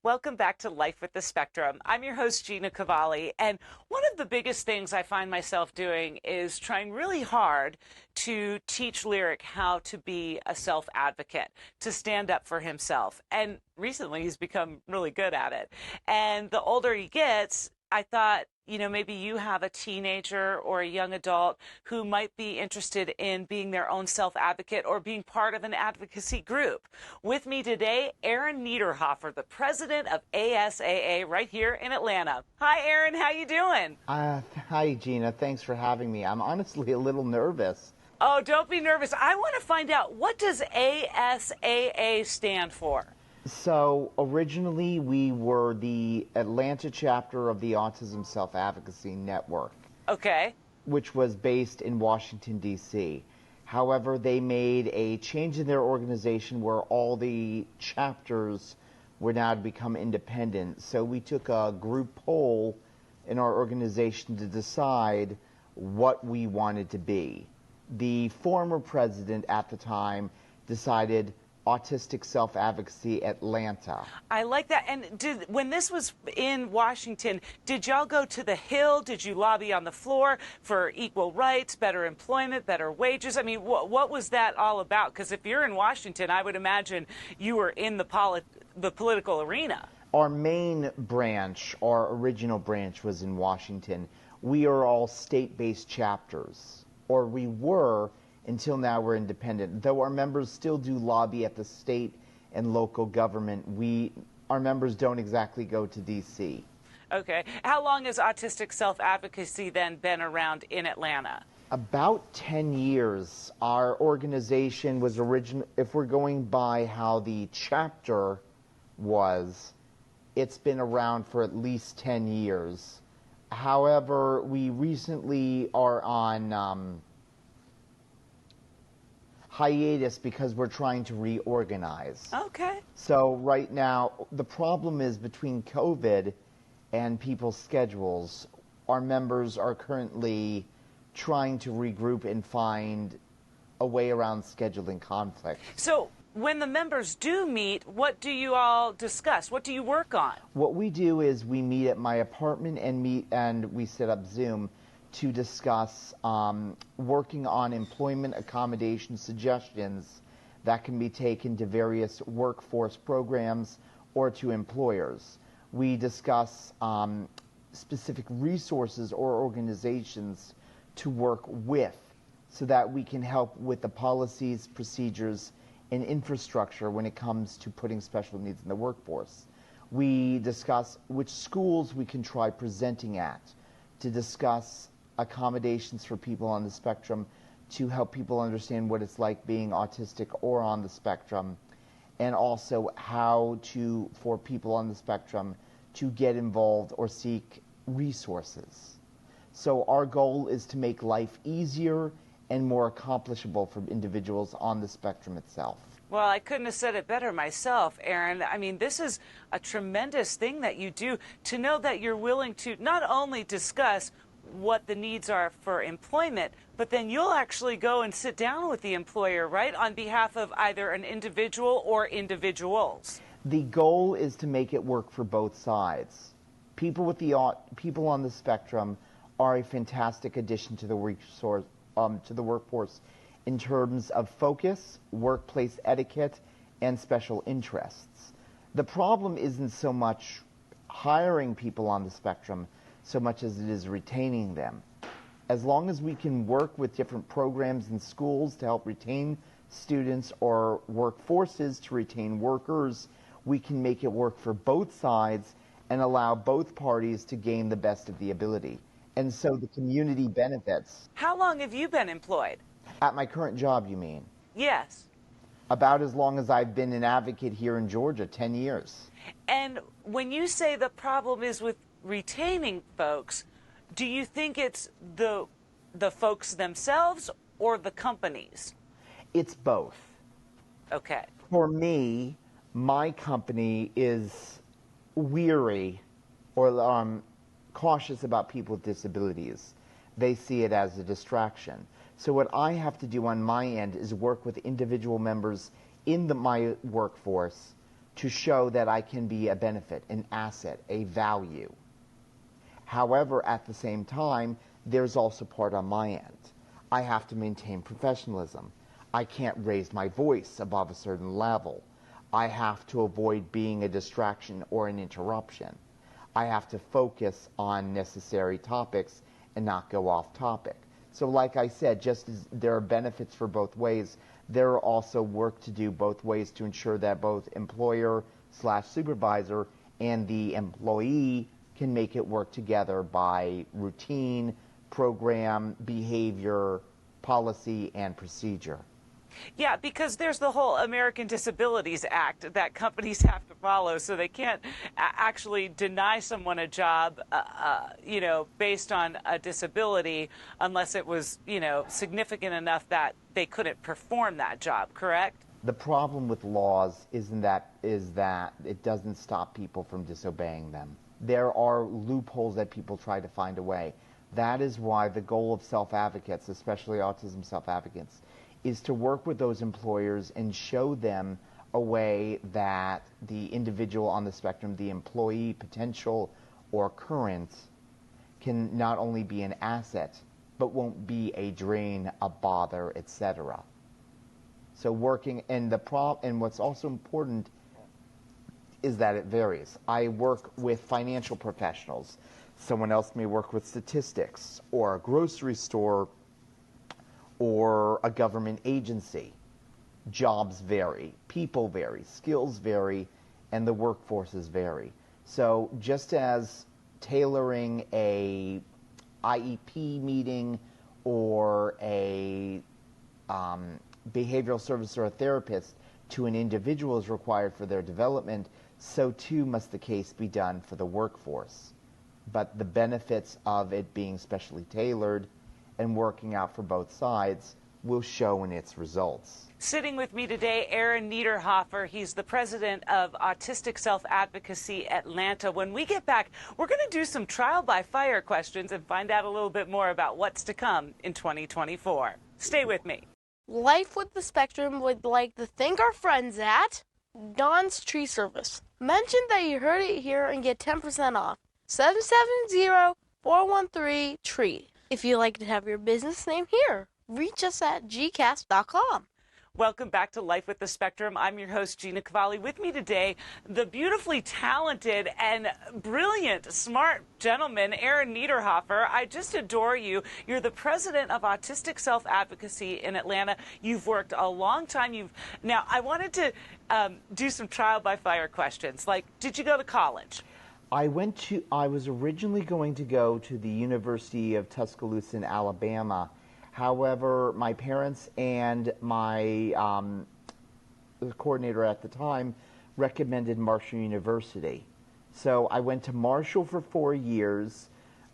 Welcome back to Life with the Spectrum. I'm your host, Gina Cavalli, and one of the biggest things I find myself doing is trying really hard to teach Lyric how to be a self-advocate, to stand up for himself. And recently he's become really good at it. And the older he gets, I thought, maybe you have a teenager or a young adult who might be interested in being their own self-advocate or being part of an advocacy group. With me today, Eren Niederhoffer, the president of ASAA right here in Atlanta. Hi, Eren. How you doing? Hi, Gina. Thanks for having me. I'm honestly a little nervous. Oh, don't be nervous. I want to find out, what does ASAA stand for? So originally we were the Atlanta chapter of the Autism Self Advocacy Network. Okay. Which was based in Washington, D.C. However, they made a change in their organization where all the chapters were now to become independent. So we took a group poll in our organization to decide what we wanted to be. The former president at the time decided Autistic Self Advocacy Atlanta. I like that. And when this was in Washington, did y'all go to the Hill? Did you lobby on the floor for equal rights, better employment, better wages? I mean, what was that all about? Because if you're in Washington, I would imagine you were in the political arena. Our main branch, our original branch, was in Washington. We are all state-based chapters, or we were, until now we're independent. Though our members still do lobby at the state and local government, our members don't exactly go to D.C. Okay. How long has Autistic Self-Advocacy then been around in Atlanta? About 10 years. Our organization was if we're going by how the chapter was, it's been around for at least 10 years. However, we recently are on hiatus because we're trying to reorganize. Okay. So right now, the problem is between COVID and people's schedules, our members are currently trying to regroup and find a way around scheduling conflict. So when the members do meet, what do you all discuss? What do you work on? What we do is we meet at my apartment and we set up Zoom to discuss working on employment accommodation suggestions that can be taken to various workforce programs or to employers. We discuss specific resources or organizations to work with so that we can help with the policies, procedures, and infrastructure when it comes to putting special needs in the workforce. We discuss which schools we can try presenting at, to discuss accommodations for people on the spectrum, to help people understand what it's like being autistic or on the spectrum, and also how for people on the spectrum to get involved or seek resources. So our goal is to make life easier and more accomplishable for individuals on the spectrum itself. Well, I couldn't have said it better myself, Eren. I mean, this is a tremendous thing that you do, to know that you're willing to not only discuss what the needs are for employment, but then you'll actually go and sit down with the employer, right, on behalf of either an individual or individuals. The goal is to make it work for both sides. People on the spectrum are a fantastic addition to the workforce in terms of focus, workplace etiquette, and special interests. The problem isn't so much hiring people on the spectrum so much as it is retaining them. As long as we can work with different programs in schools to help retain students or workforces to retain workers, we can make it work for both sides and allow both parties to gain the best of the ability. And so the community benefits. How long have you been employed? At my current job, you mean? Yes. About as long as I've been an advocate here in Georgia, 10 years. And when you say the problem is with retaining folks, do you think it's the folks themselves or the companies? It's both. Okay. For me, my company is weary or cautious about people with disabilities. They see it as a distraction. So what I have to do on my end is work with individual members in my workforce to show that I can be a benefit, an asset, a value. However, at the same time, there's also part on my end. I have to maintain professionalism. I can't raise my voice above a certain level. I have to avoid being a distraction or an interruption. I have to focus on necessary topics and not go off topic. So like I said, just as there are benefits for both ways, there are also work to do both ways to ensure that both employer/supervisor and the employee can make it work together by routine, program, behavior, policy, and procedure. Yeah, because there's the whole American Disabilities Act that companies have to follow, so they can't actually deny someone a job, based on a disability unless it was, significant enough that they couldn't perform that job, correct? The problem with laws is that it doesn't stop people from disobeying them. There are loopholes that people try to find away. That is why the goal of self-advocates, especially autism self-advocates, is to work with those employers and show them a way that the individual on the spectrum, the employee, potential or current, can not only be an asset, but won't be a drain, a bother, etc. So working, and what's also important is that it varies. I work with financial professionals. Someone else may work with statistics or a grocery store or a government agency. Jobs vary, people vary, skills vary, and the workforces vary. So just as tailoring a IEP meeting or a behavioral service or a therapist to an individual is required for their development, so too must the case be done for the workforce. But the benefits of it being specially tailored and working out for both sides will show in its results. Sitting with me today, Eren Niederhoffer. He's the president of Autistic Self Advocacy Atlanta. When we get back, we're going to do some trial by fire questions and find out a little bit more about what's to come in 2024. Stay with me. Life with the Spectrum would like to thank our friends at Don's Tree Service. Mention that you heard it here and get 10% off. 770-413-TREE. If you'd like to have your business name here, reach us at gcast.com. Welcome back to Life with the Spectrum. I'm your host, Gina Cavalli. With me today, the beautifully talented and brilliant, smart gentleman, Eren Niederhoffer. I just adore you. You're the president of Autistic Self Advocacy in Atlanta. You've worked a long time. Now, I wanted to do some trial by fire questions. Like, did you go to college? I was originally going to go to the University of Tuscaloosa in Alabama. However, my parents and my coordinator at the time recommended Marshall University. So I went to Marshall for 4 years,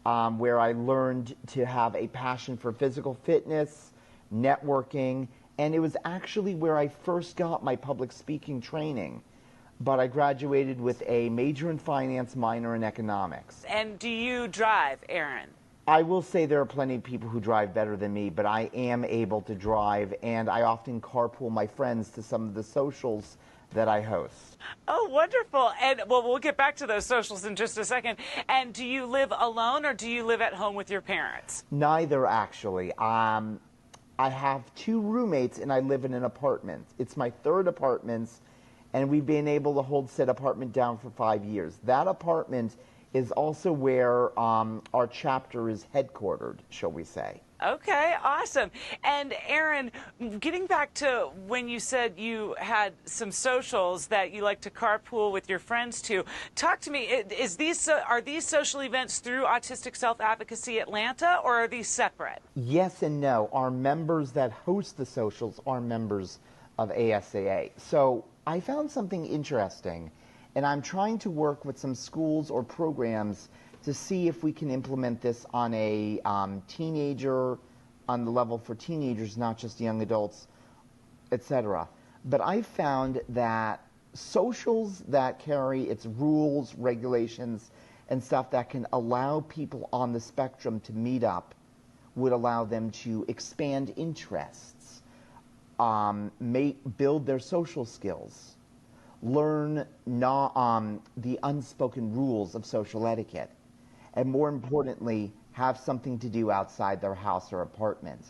where I learned to have a passion for physical fitness, networking, and it was actually where I first got my public speaking training. But I graduated with a major in finance, minor in economics. And do you drive, Eren? I will say there are plenty of people who drive better than me, but I am able to drive, and I often carpool my friends to some of the socials that I host. Oh, wonderful. And, well, we'll get back to those socials in just a second. And do you live alone, or do you live at home with your parents? Neither, actually. I have 2 roommates, and I live in an apartment. It's my 3rd apartment, and we've been able to hold said apartment down for 5 years. That apartment is also where our chapter is headquartered, shall we say. Okay, awesome. And Eren, getting back to when you said you had some socials that you like to carpool with your friends to, talk to me. Are these social events through Autistic Self Advocacy Atlanta, or are these separate? Yes and no. Our members that host the socials are members of ASAA. So I found something interesting, and I'm trying to work with some schools or programs to see if we can implement this on a teenager, on the level for teenagers, not just young adults, etc. But I found that socials that carry its rules, regulations, and stuff that can allow people on the spectrum to meet up would allow them to expand interests, build their social skills, learn the unspoken rules of social etiquette, and more importantly, have something to do outside their house or apartment.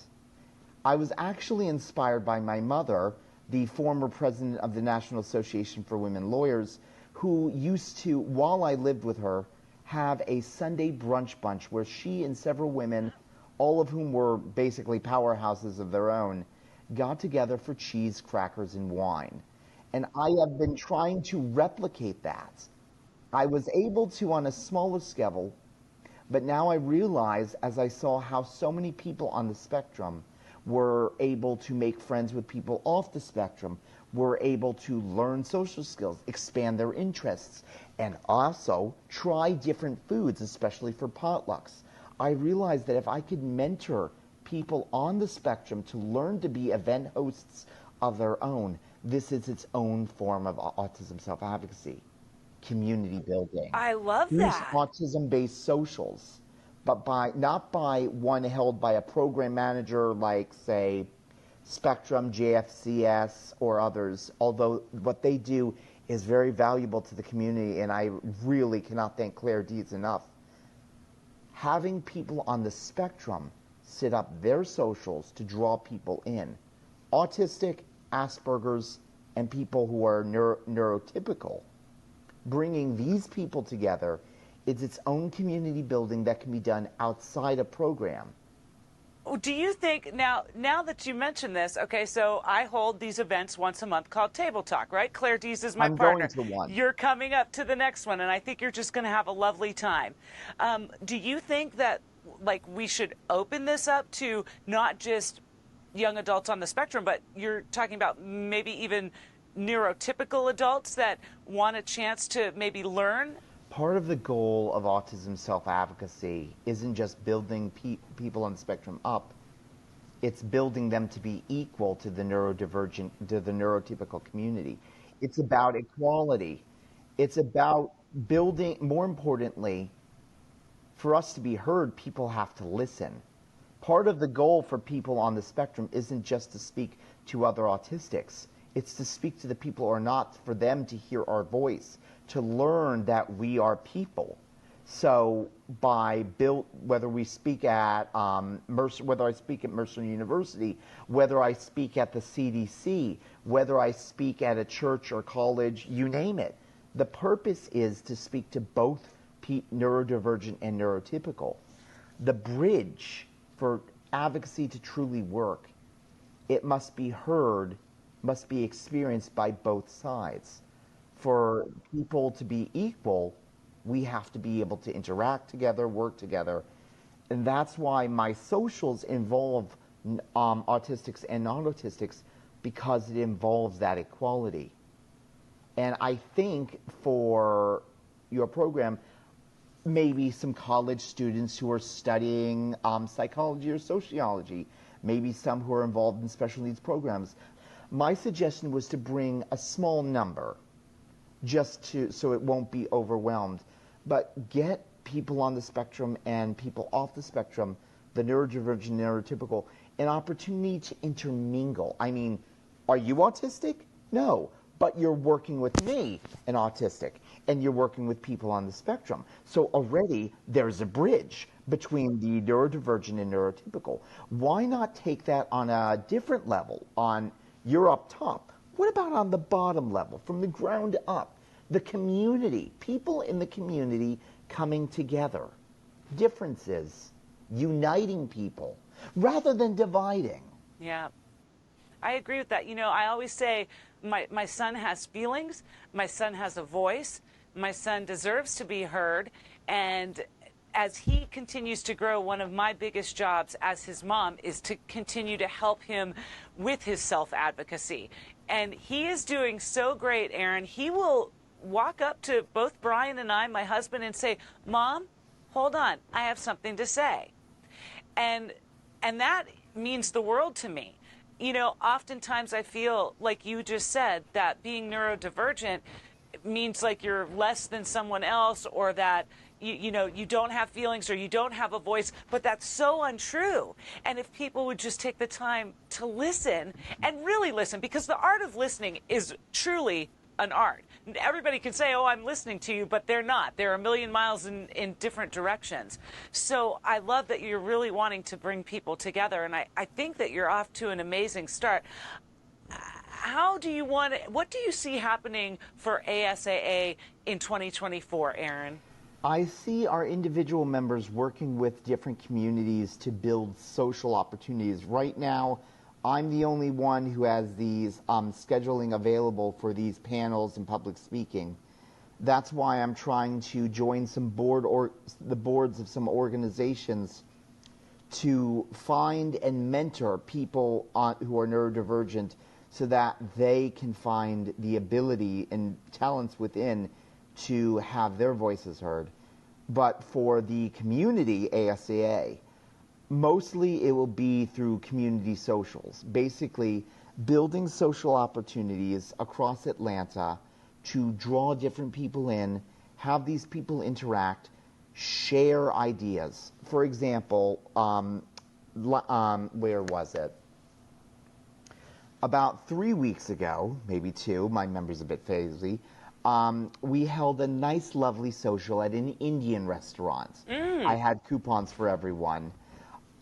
I was actually inspired by my mother, the former president of the National Association for Women Lawyers, who used to, while I lived with her, have a Sunday brunch bunch where she and several women, all of whom were basically powerhouses of their own, got together for cheese, crackers, and wine. And I have been trying to replicate that. I was able to on a smaller scale, but now I realize, as I saw how so many people on the spectrum were able to make friends with people off the spectrum, were able to learn social skills, expand their interests, and also try different foods, especially for potlucks. I realized that if I could mentor people on the spectrum to learn to be event hosts of their own, this is its own form of autism self-advocacy, community building. I love Use that. autism-based socials, but not by one held by a program manager like, say, Spectrum, JFCS, or others, although what they do is very valuable to the community, and I really cannot thank Claire Dietz enough. Having people on the spectrum set up their socials to draw people in, autistic, Asperger's, and people who are neurotypical, bringing these people together is its own community building that can be done outside a program. Do you think, now that you mention this, okay, so I hold these events once a month called Table Talk, right? Claire Dees is my partner. I'm going to one. You're coming up to the next one, and I think you're just going to have a lovely time. Do you think that, like, we should open this up to not just young adults on the spectrum, but you're talking about maybe even neurotypical adults that want a chance to maybe learn? Part of the goal of autism self-advocacy isn't just building people on the spectrum up, it's building them to be equal to the neurodivergent, to the neurotypical community. It's about equality. It's about building, more importantly, for us to be heard, people have to listen. Part of the goal for people on the spectrum isn't just to speak to other autistics. It's to speak to the people or not, for them to hear our voice, to learn that we are people. So whether we speak at Mercer, whether I speak at Mercer University, whether I speak at the CDC, whether I speak at a church or college, you name it, the purpose is to speak to both neurodivergent and neurotypical. The bridge for advocacy to truly work, it must be heard, must be experienced by both sides. For people to be equal, we have to be able to interact together, work together. And that's why my socials involve autistics and non-autistics, because it involves that equality. And I think for your program, maybe some college students who are studying psychology or sociology, maybe some who are involved in special needs programs. My suggestion was to bring a small number, so it won't be overwhelmed, but get people on the spectrum and people off the spectrum, the neurodivergent, neurotypical, an opportunity to intermingle. I mean, are you autistic? No, but you're working with me, an autistic, and you're working with people on the spectrum. So already there's a bridge between the neurodivergent and neurotypical. Why not take that on a different level, you're up top? What about on the bottom level, from the ground up? The community, people in the community coming together. Differences, uniting people, rather than dividing. Yeah, I agree with that. You know, I always say my son has feelings, my son has a voice, my son deserves to be heard, and as he continues to grow, one of my biggest jobs as his mom is to continue to help him with his self-advocacy. And he is doing so great, Eren. He will walk up to both Brian and I, my husband, and say, "Mom, hold on, I have something to say." And that means the world to me. You know, oftentimes I feel, like you just said, that being neurodivergent means like you're less than someone else, or that you know, you don't have feelings or you don't have a voice, but that's so untrue. And if people would just take the time to listen and really listen, because the art of listening is truly an art. Everybody can say, oh, I'm listening to you, but they're not. They're a million miles in different directions. So I love that you're really wanting to bring people together, and I think that you're off to an amazing start. How do you want it, what do you see happening for ASAA in 2024, Eren? I see our individual members working with different communities to build social opportunities. Right now, I'm the only one who has these scheduling available for these panels and public speaking. That's why I'm trying to join the boards of some organizations to find and mentor people who are neurodivergent so that they can find the ability and talents within to have their voices heard. But for the community ASAA, mostly it will be through community socials, basically building social opportunities across Atlanta to draw different people in, have these people interact, share ideas. For example, where was it? About 3 weeks ago, maybe 2, my memory's a bit hazy, we held a nice, lovely social at an Indian restaurant. I had coupons for everyone.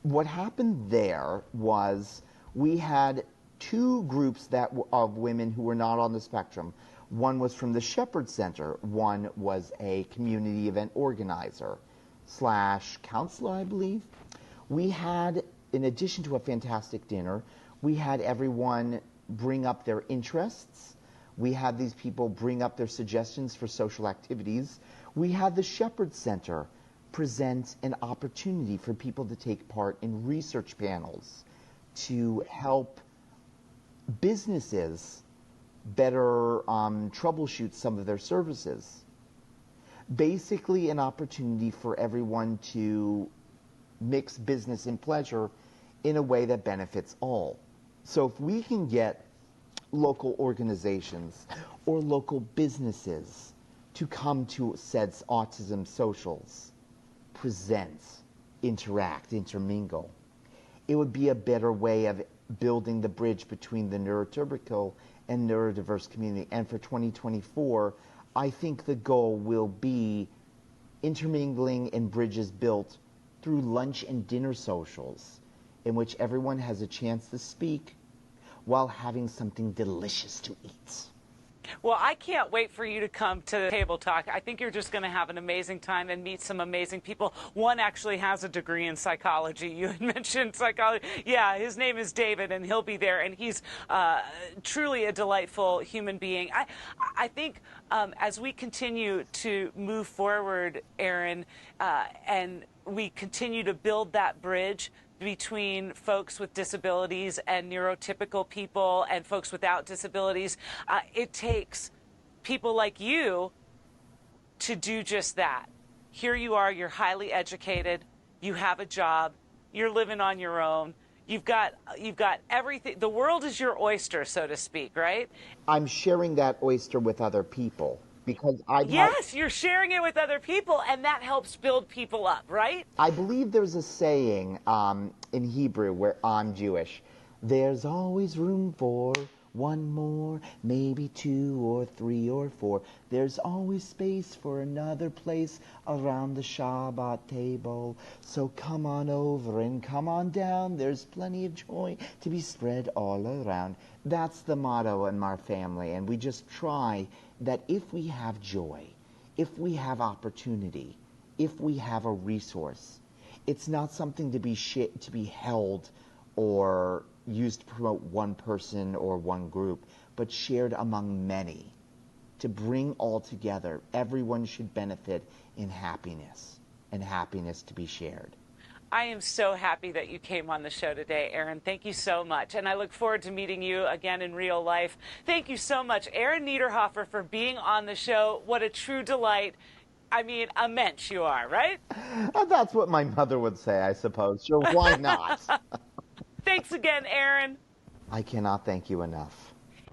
What happened there was we had 2 groups of women who were not on the spectrum. One was from the Shepherd Center. One was a community event organizer / counselor, I believe. We had, in addition to a fantastic dinner, we had everyone bring up their interests. We had these people bring up their suggestions for social activities. We had the Shepherd Center present an opportunity for people to take part in research panels to help businesses better troubleshoot some of their services. Basically an opportunity for everyone to mix business and pleasure in a way that benefits all. So if we can get local organizations or local businesses to come to said autism socials, present, interact, intermingle, it would be a better way of building the bridge between the neurotypical and neurodiverse community. And for 2024, I think the goal will be intermingling and bridges built through lunch and dinner socials in which everyone has a chance to speak while having something delicious to eat. Well, I can't wait for you to come to Table Talk. I think you're just going to have an amazing time and meet some amazing people. One actually has a degree in psychology. You had mentioned psychology. Yeah, his name is David, and he'll be there, and he's truly a delightful human being. I think as we continue to move forward, Eren, and we continue to build that bridge between folks with disabilities and neurotypical people and folks without disabilities, it takes people like you to do just that. Here you are, you're highly educated, you have a job, you're living on your own, you've got everything. The world is your oyster, so to speak, right? I'm sharing that oyster with other people. Because you're sharing it with other people, and that helps build people up, right? I believe there's a saying in Hebrew where I'm Jewish. There's always room for one more, maybe 2 or 3 or 4. There's always space for another place around the Shabbat table. So come on over and come on down. There's plenty of joy to be spread all around. That's the motto in our family, and we just try that if we have joy, if we have opportunity, if we have a resource, it's not something to be held or used to promote one person or one group, but shared among many. To bring all together, everyone should benefit in happiness, and happiness to be shared. I am so happy that you came on the show today, Eren. Thank you so much. And I look forward to meeting you again in real life. Thank you so much, Eren Niederhoffer, for being on the show. What a true delight. I mean, a mensch you are, right? That's what my mother would say, I suppose. Sure, why not? Thanks again, Eren. I cannot thank you enough.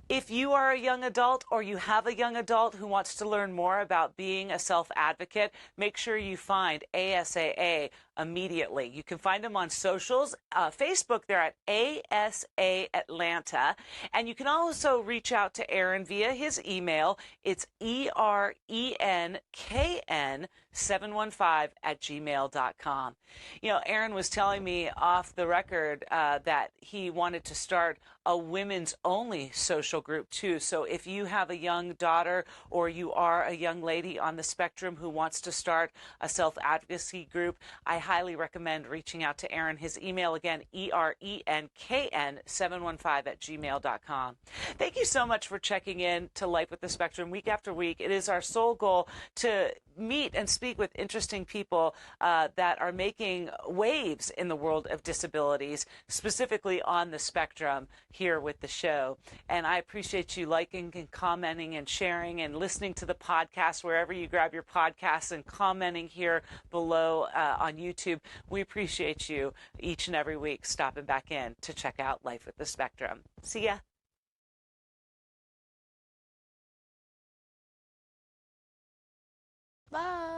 If you are a young adult or you have a young adult who wants to learn more about being a self-advocate, make sure you find ASAA, immediately. You can find them on socials. Facebook, they're at ASAA Atlanta. And you can also reach out to Eren via his email. It's ERENKN715@gmail.com. You know, Eren was telling me off the record that he wanted to start a women's only social group too. So if you have a young daughter or you are a young lady on the spectrum who wants to start a self-advocacy group, I highly recommend reaching out to Eren. His email again, ERENKN715@gmail.com. Thank you so much for checking in to Life with the Spectrum week after week. It is our sole goal to meet and speak with interesting people that are making waves in the world of disabilities, specifically on the spectrum, here with the show. And I appreciate you liking and commenting and sharing and listening to the podcast wherever you grab your podcasts and commenting here below on YouTube. We appreciate you each and every week stopping back in to check out Life with the Spectrum. See ya. Bye.